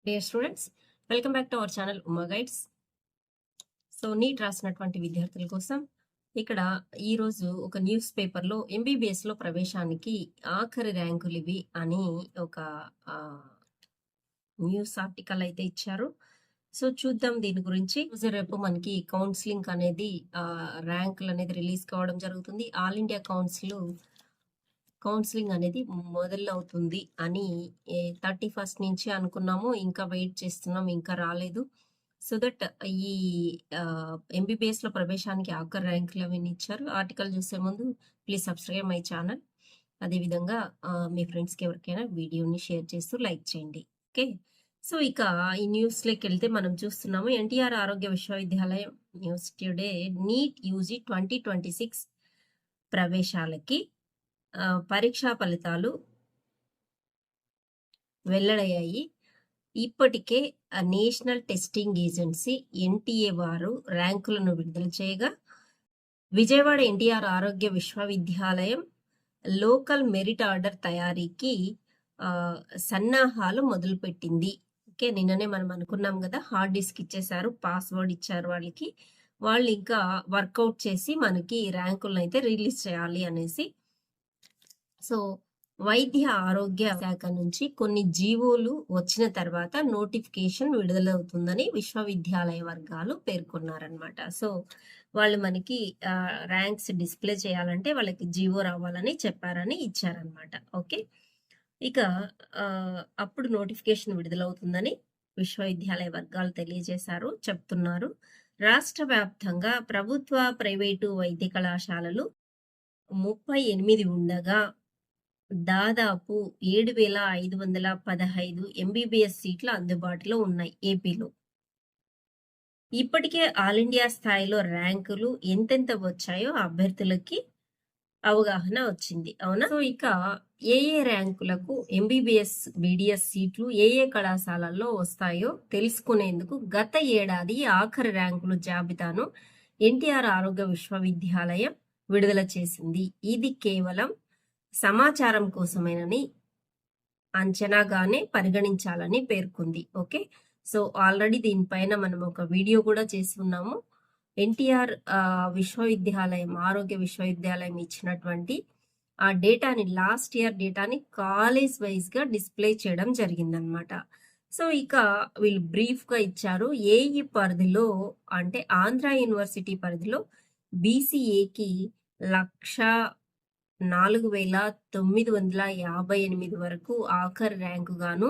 Dear students, welcome back to our channel Uma guides. So NEET రాసినటువంటి విద్యార్థుల కోసం ఇక్కడ ఈరోజు ఒక న్యూస్ పేపర్లో ఎంబీబీఎస్లో ప్రవేశానికి ఆఖరి ర్యాంకులు ఇవి అని ఒక న్యూస్ ఆర్టికల్ అయితే ఇచ్చారు. సో చూద్దాం దీని గురించి. రేపు మనకి కౌన్సిలింగ్ అనేది ర్యాంకులు అనేది రిలీజ్ కావడం జరుగుతుంది. ఆల్ ఇండియా కౌన్సిలింగ్ అనేది మొదలవుతుంది అని 31st నుంచి అనుకున్నాము. ఇంకా వెయిట్ చేస్తున్నాం, ఇంకా రాలేదు. సో దట్ ఈ ఎంబీబీఎస్లో ప్రవేశానికి ఆఖరి ర్యాంకులు అవన్నీ ఇచ్చారు. ఆర్టికల్ చూసే ముందు ప్లీజ్ సబ్స్క్రైబ్ మై ఛానల్. అదేవిధంగా మీ ఫ్రెండ్స్కి ఎవరికైనా వీడియోని షేర్ చేస్తూ లైక్ చేయండి. ఓకే, సో ఇక ఈ న్యూస్లోకి వెళ్తే మనం చూస్తున్నాము ఎన్టీఆర్ ఆరోగ్య విశ్వవిద్యాలయం న్యూస్ టుడే నీట్ యూజీ 2026 ప్రవేశాలకి పరీక్షా ఫలితాలు వెల్లడయ్యాయి. ఇప్పటికే నేషనల్ టెస్టింగ్ ఏజెన్సీ ఎన్టీఏ వారు ర్యాంకులను విడుదల చేయగా విజయవాడ ఎన్టీఆర్ ఆరోగ్య విశ్వవిద్యాలయం లోకల్ మెరిట్ ఆర్డర్ తయారీకి సన్నాహాలు మొదలుపెట్టింది. ఓకే, నిన్ననే మనం అనుకున్నాం కదా, హార్డ్ డిస్క్ ఇచ్చేసారు, పాస్వర్డ్ ఇచ్చారు వాళ్ళకి. వాళ్ళు ఇంకా వర్కౌట్ చేసి మనకి ర్యాంకులను అయితే రిలీజ్ చేయాలి అనేసి. సో వైద్య ఆరోగ్య శాఖ నుంచి కొన్ని జీవోలు వచ్చిన తర్వాత నోటిఫికేషన్ విడుదలవుతుందని విశ్వవిద్యాలయ వర్గాలు పేర్కొన్నారనమాట. సో వాళ్ళు మనకి ర్యాంక్స్ డిస్ప్లే చేయాలంటే వాళ్ళకి జీవో రావాలని చెప్పారని ఇచ్చారనమాట. ఓకే, ఇక అప్పుడు నోటిఫికేషన్ విడుదలవుతుందని విశ్వవిద్యాలయ వర్గాలు చెప్తున్నారు. రాష్ట్ర వ్యాప్తంగా ప్రభుత్వ ప్రైవేటు వైద్య కళాశాలలు 38 ఉండగా దాదాపు 7,515 ఎంబీబీఎస్ సీట్లు అందుబాటులో ఉన్నాయి ఏపీలో. ఇప్పటికే ఆల్ ఇండియా స్థాయిలో ర్యాంకులు ఎంతెంత వచ్చాయో అభ్యర్థులకి అవగాహన వచ్చింది, అవునా? సో ఇక ఏ ర్యాంకులకు ఎంబీబీఎస్ బీడీఎస్ సీట్లు ఏ కళాశాలల్లో వస్తాయో తెలుసుకునేందుకు గత ఏడాది ఆఖరి ర్యాంకుల జాబితాను ఎన్టీఆర్ ఆరోగ్య విశ్వవిద్యాలయం విడుదల చేసింది. ఇది కేవలం సమాచారం కోసమేనని అంచనాగానే పరిగణించాలని పేర్కొంది. ఓకే, సో ఆల్రెడీ దీనిపైన మనం ఒక వీడియో కూడా చేసి ఉన్నాము. ఎన్టీఆర్ విశ్వవిద్యాలయం ఆరోగ్య విశ్వవిద్యాలయం ఇచ్చినటువంటి ఆ డేటాని, లాస్ట్ ఇయర్ డేటాని కాలేజ్ వైజ్ గా డిస్ప్లే చేయడం జరిగిందనమాట. సో ఇక వీళ్ళు బ్రీఫ్ గా ఇచ్చారు. ఏఈ పరిధిలో అంటే ఆంధ్ర యూనివర్సిటీ పరిధిలో బీసీఏకి 1,04,958 వరకు ఆఖరి ర్యాంకు గాను,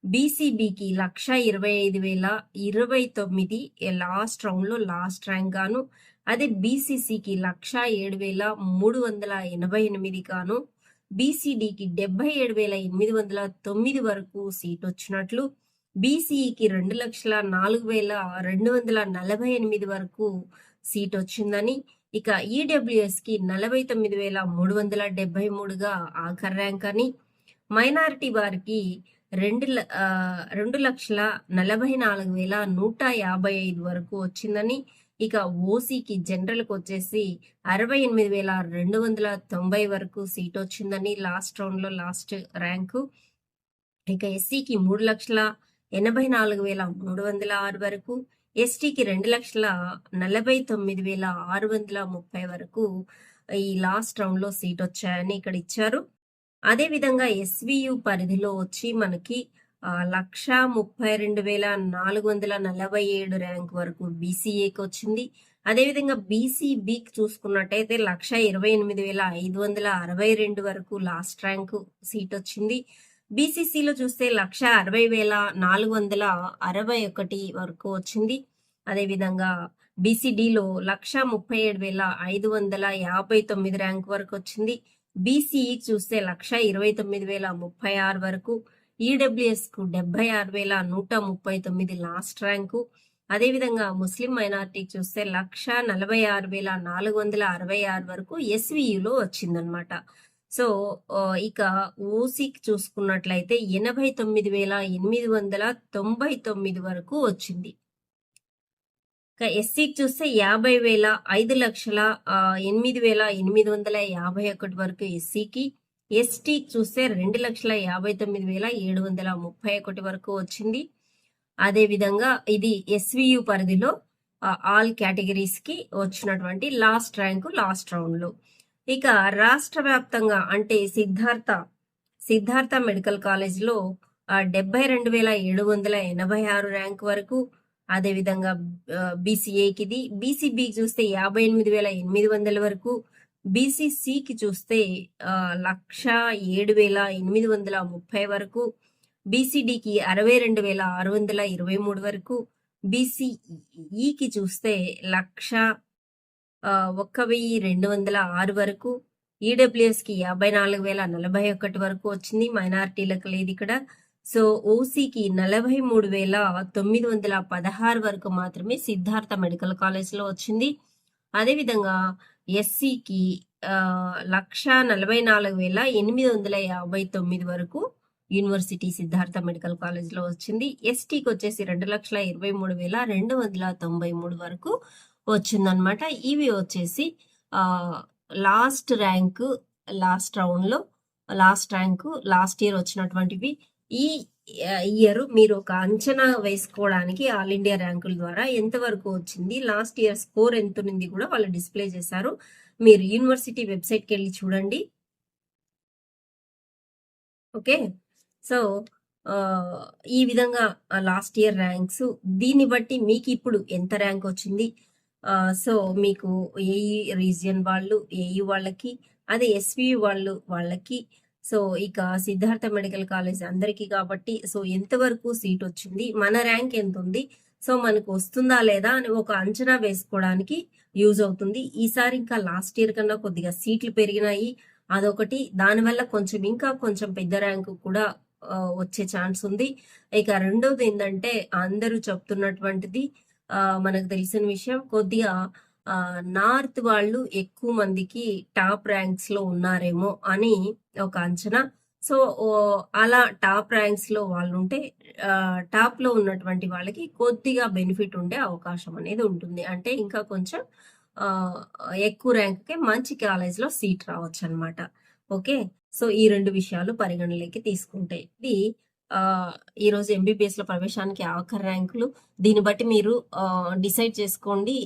బీసీబీకి 1,25,029 లాస్ట్ రౌండ్ లో లాస్ట్ ర్యాంక్ గాను, అదే బీసీసీకి 107,388 గాను, బీసీడీకి 77,809 వరకు సీట్ వచ్చినట్లు, బీసీఈకి 2,04,248 వరకు సీట్ వచ్చిందని, ఇక ఈడబ్ల్యూఎస్ కి 49,373గా ఆఖరి ర్యాంక్ అని, మైనారిటీ వారికి 2,44,155 వరకు వచ్చిందని, ఇక ఓసీకి జనరల్కి వచ్చేసి 68,290 వరకు సీట్ వచ్చిందని లాస్ట్ రౌండ్ లో లాస్ట్ ర్యాంకు, ఇక ఎస్సీకి 3,84,306 వరకు, ఎస్టీకి 2,49,630 వరకు ఈ లాస్ట్ రౌండ్ లో సీట్ వచ్చాయని ఇక్కడ ఇచ్చారు. అదే విధంగా ఎస్వియు పరిధిలో వచ్చి మనకి 1,32,447 ర్యాంక్ వరకు బీసీఏకి వచ్చింది. అదేవిధంగా బీసీబీకి చూసుకున్నట్టయితే 1,28,562 వరకు లాస్ట్ ర్యాంకు సీట్ వచ్చింది. బీసీసీలో చూస్తే 1,60,461 వరకు వచ్చింది. అదేవిధంగా బీసీడీలో 1,37,559 ర్యాంక్ వరకు వచ్చింది. బీసీఈ చూస్తే 1,29,036 వరకు, ఈడబ్ల్యూఎస్ కు 76,139 లాస్ట్ ర్యాంకు. అదేవిధంగా ముస్లిం మైనారిటీ చూస్తే 1,46,466 వరకు ఎస్వియులో వచ్చిందనమాట. సో ఇక ఓసీకి చూసుకున్నట్లయితే 89,899 వరకు వచ్చింది. ఇక ఎస్సీకి చూస్తే 50,5,08,851 వరకు ఎస్సీకి, ఎస్టీకి చూస్తే 2,59,731 వరకు వచ్చింది. అదే విధంగా ఇది ఎస్వియు పరిధిలో ఆల్ కేటగిరీస్ కి వచ్చినటువంటి లాస్ట్ ర్యాంకు లాస్ట్ రౌండ్ లో. ఇక రాష్ట్ర వ్యాప్తంగా అంటే సిద్ధార్థ మెడికల్ కాలేజ్ లో 72,786 ర్యాంక్ వరకు. అదేవిధంగా బీసీఏకి ఇది, బీసీబీకి చూస్తే 58,800 వరకు, బీసీసీకి చూస్తే 1,07,830 వరకు, బీసీడీకి 62,623 వరకు, బీసీఈకి చూస్తే 1,01,206 వరకు, ఈడబ్ల్యూఎస్ కి 54,041 వరకు వచ్చింది. మైనారిటీలకు లేదు ఇక్కడ. సో ఓసీకి 43,916 వరకు మాత్రమే సిద్ధార్థ మెడికల్ కాలేజ్ లో వచ్చింది. అదేవిధంగా ఎస్సీకి 1,44,859 వరకు యూనివర్సిటీ సిద్ధార్థ మెడికల్ కాలేజ్ లో వచ్చింది. ఎస్టీకి వచ్చేసి 2,23,293 వరకు వచ్చిందనమాట. ఇవి వచ్చేసి లాస్ట్ ర్యాంక్ లాస్ట్ రౌండ్ లో లాస్ట్ ర్యాంకు లాస్ట్ ఇయర్ వచ్చినటువంటివి. ఈ ఇయర్ మీరు ఒక అంచనా వేసుకోవడానికి ఆల్ ఇండియా ర్యాంకుల ద్వారా ఎంతవరకు వచ్చింది, లాస్ట్ ఇయర్ స్కోర్ ఎంత ఉంది కూడా వాళ్ళు డిస్ప్లే చేశారు. మీరు యూనివర్సిటీ వెబ్సైట్కి వెళ్ళి చూడండి. ఓకే, సో ఈ విధంగా లాస్ట్ ఇయర్ ర్యాంక్స్, దీన్ని బట్టి మీకు ఇప్పుడు ఎంత ర్యాంక్ వచ్చింది. సో మీకు ఏఈ రీజియన్ వాళ్ళు ఏఈ వాళ్ళకి, అదే ఎస్వియు వాళ్ళకి, సో ఇక సిద్ధార్థ మెడికల్ కాలేజ్ అందరికీ కాబట్టి సో ఎంతవరకు సీట్ వచ్చింది, మన ర్యాంక్ ఎంత ఉంది, సో మనకు వస్తుందా లేదా అని ఒక అంచనా వేసుకోవడానికి యూజ్ అవుతుంది. ఈసారి ఇంకా లాస్ట్ ఇయర్ కన్నా కొద్దిగా సీట్లు పెరిగినాయి, అదొకటి. దానివల్ల ఇంకా కొంచెం పెద్ద ర్యాంకు కూడా వచ్చే ఛాన్స్ ఉంది. ఇక రెండోది ఏంటంటే అందరూ చెప్తున్నటువంటిది మనకు తెలిసిన విషయం, కొద్దిగా నార్త్ వాళ్ళు ఎక్కువ మందికి టాప్ ర్యాంక్స్ లో ఉన్నారేమో అని ఒక అంచనా. సో అలా టాప్ ర్యాంక్స్ లో వాళ్ళు ఉంటే టాప్ లో ఉన్నటువంటి వాళ్ళకి కొద్దిగా బెనిఫిట్ ఉండే అవకాశం అనేది ఉంటుంది. అంటే ఇంకా కొంచెం ఎక్కువ ర్యాంక్కే మంచి కాలేజ్ లో సీట్ రావచ్చు అనమాట. ఓకే, సో ఈ రెండు విషయాలు పరిగణలోకి తీసుకుంటే ఇది ఈ రోజు ఎంబీబీఎస్ లో ప్రవేశానికి ఆఖరి ర్యాంకులు. దీన్ని బట్టి మీరు డిసైడ్ చేసుకోండి.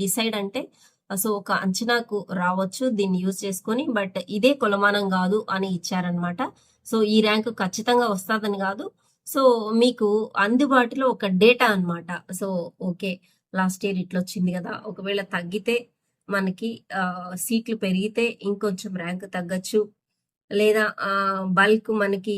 డిసైడ్ అంటే సో ఒక అంచనాకు రావచ్చు దీన్ని యూజ్ చేసుకొని, బట్ ఇదే కొలమానం కాదు అని ఇచ్చారనమాట. సో ఈ ర్యాంకు ఖచ్చితంగా వస్తుందని కాదు, సో మీకు అందుబాటులో ఒక డేటా అనమాట. సో ఓకే, లాస్ట్ ఇయర్ ఇట్లా వచ్చింది కదా, ఒకవేళ తగ్గితే మనకి సీట్లు పెరిగితే ఇంకొంచెం ర్యాంక్ తగ్గచ్చు, లేదా బల్క్ మనకి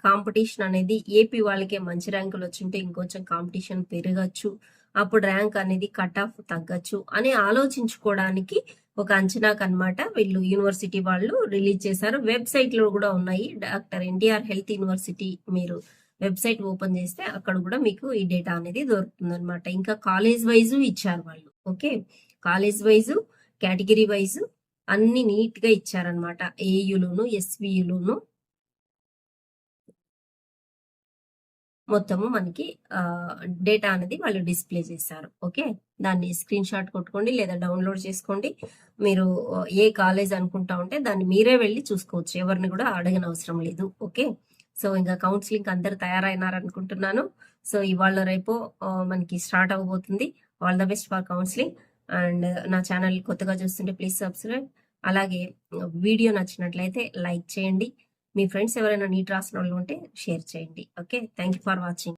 కాంపిటీషన్ అనేది ఏపీ వాళ్ళకే మంచి ర్యాంకులు వచ్చింటే ఇంకొంచెం కాంపిటీషన్ పెరగచ్చు, అప్పుడు ర్యాంక్ అనేది కట్ ఆఫ్ తగ్గచ్చు అని ఆలోచించుకోవడానికి ఒక అంచనాకు అనమాట వీళ్ళు యూనివర్సిటీ వాళ్ళు రిలీజ్ చేశారు. వెబ్సైట్ లో కూడా ఉన్నాయి. డాక్టర్ ఎన్టీఆర్ హెల్త్ యూనివర్సిటీ మీరు వెబ్సైట్ ఓపెన్ చేస్తే అక్కడ కూడా మీకు ఈ డేటా అనేది దొరుకుతుంది అనమాట. ఇంకా కాలేజ్ వైజు ఇచ్చారు వాళ్ళు. Okay, college wise category wise అన్ని నీట్ గా ఇచ్చారనమాట. ఏయులోను ఎస్వియులోను మొత్తము మనకి డేటా అనేది వాళ్ళు డిస్ప్లే చేశారు. ఓకే, దాన్ని స్క్రీన్ షాట్ కొట్టుకోండి లేదా డౌన్లోడ్ చేసుకోండి. మీరు ఏ కాలేజ్ అనుకుంటా ఉంటే దాన్ని మీరే వెళ్ళి చూసుకోవచ్చు, ఎవరిని కూడా అడగని అవసరం లేదు. ఓకే, సో ఇంకా కౌన్సిలింగ్ అందరు తయారైనారనుకుంటున్నాను. సో ఇవాళ రేపు మనకి స్టార్ట్ అవ్వబోతుంది. All the best for counselling. And నా ఛానల్ కొత్తగా చూస్తుంటే ప్లీజ్ సబ్స్క్రైబ్. అలాగే వీడియో నచ్చినట్లయితే లైక్ చేయండి. మీ ఫ్రెండ్స్ ఎవరైనా నీట్ రాసిన వాళ్ళు ఉంటే షేర్ చేయండి. Okay, thank you for watching.